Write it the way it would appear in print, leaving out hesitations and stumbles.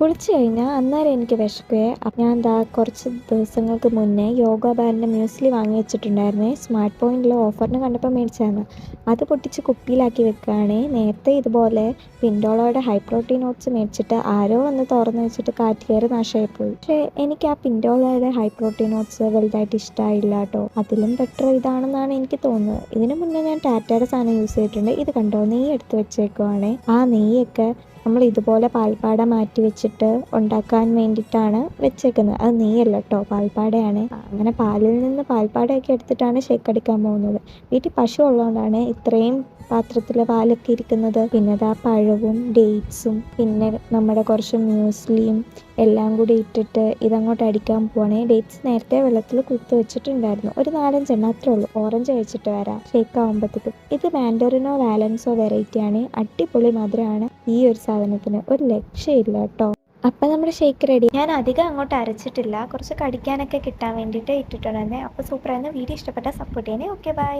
കുളിച്ച് കഴിഞ്ഞാൽ അന്നേരം എനിക്ക് വിശക്കുവേ. അപ്പം ഞാൻ എന്താ കുറച്ച് ദിവസങ്ങൾക്ക് മുന്നേ യോഗ ബാറിൻ്റെ മ്യൂസ്ലി വാങ്ങി വെച്ചിട്ടുണ്ടായിരുന്നേ. സ്മാർട്ട് പോയിന്റിൽ ഓഫറിന് കണ്ടപ്പോൾ മേടിച്ചതാണ്. അത് പൊട്ടിച്ച് കുപ്പിയിലാക്കി വെക്കുകയാണേ. നേരത്തെ ഇതുപോലെ പിൻഡോളോയുടെ ഹൈ പ്രോട്ടീൻ ഓട്സ് മേടിച്ചിട്ട് ആരോ വന്ന് തുറന്ന് വെച്ചിട്ട് കാറ്റ് കയറി നാശമായിപ്പോയി. പക്ഷേ എനിക്ക് ആ പിൻഡോളോയുടെ ഹൈ പ്രോട്ടീൻ ഓട്സ് വലുതായിട്ട് ഇഷ്ടമായില്ല കേട്ടോ. അതിലും ബെറ്റർ ഇതാണെന്നാണ് എനിക്ക് തോന്നുന്നത്. ഇതിനു മുന്നേ ഞാൻ ടാറ്റയുടെ സാധനം യൂസ് ചെയ്തിട്ടുണ്ട്. ഇത് കണ്ടോ, നെയ്യ് എടുത്ത് വെച്ചേക്കുവാണേ. ആ നെയ്യൊക്കെ നമ്മൾ ഇതുപോലെ പാൽപ്പാട മാറ്റി വെച്ചിട്ട് ഉണ്ടാക്കാൻ വേണ്ടിയിട്ടാണ് വെച്ചേക്കുന്നത്. അത് നെയ്യല്ല കേട്ടോ, പാൽപ്പാടയാണ്. അങ്ങനെ പാലിൽ നിന്ന് പാൽപ്പാടയൊക്കെ എടുത്തിട്ടാണ് ഷേക്ക് അടിക്കാൻ പോകുന്നത്. വീട്ടിൽ പശു ഉള്ളതുകൊണ്ടാണ് ഇത്രയും പാത്രത്തിൽ പാലൊക്കെ ഇരിക്കുന്നത്. പിന്നെ ആ പഴവും ഡേറ്റ്സും പിന്നെ നമ്മുടെ കുറച്ച് മ്യൂസ്ലിയും എല്ലാം കൂടി ഇട്ടിട്ട് ഇതങ്ങോട്ട് അടിക്കാൻ പോവാണേ. ഡേറ്റ്സ് നേരത്തെ വെള്ളത്തിൽ കുത്തി വെച്ചിട്ടുണ്ടായിരുന്നു. ഒരു 4-5 എണ്ണം അത്രേ ഉള്ളൂ. ഓറഞ്ച് കഴിച്ചിട്ട് വരാം ഷേക്ക് ആകുമ്പോഴത്തേക്കും. ഇത് മാൻഡറിനോ വാലൻസോ വെറൈറ്റിയാണ്. അടിപൊളി മധുരമാണ് ഈ ഒരു സാധനത്തിന്. ഒരു രക്ഷയില്ല കേട്ടോ. അപ്പം നമ്മുടെ ഷേക്ക് റെഡി. ഞാൻ അധികം അങ്ങോട്ട് അരച്ചിട്ടില്ല, കുറച്ച് കടിക്കാനൊക്കെ കിട്ടാൻ വേണ്ടിയിട്ട് ഇട്ടിട്ടുണ്ടായിരുന്നേ. അപ്പോൾ സൂപ്പറായിരുന്നു. വീഡിയോ ഇഷ്ടപ്പെട്ടാൽ സപ്പോർട്ട് ചെയ്യണേ. Okay, by.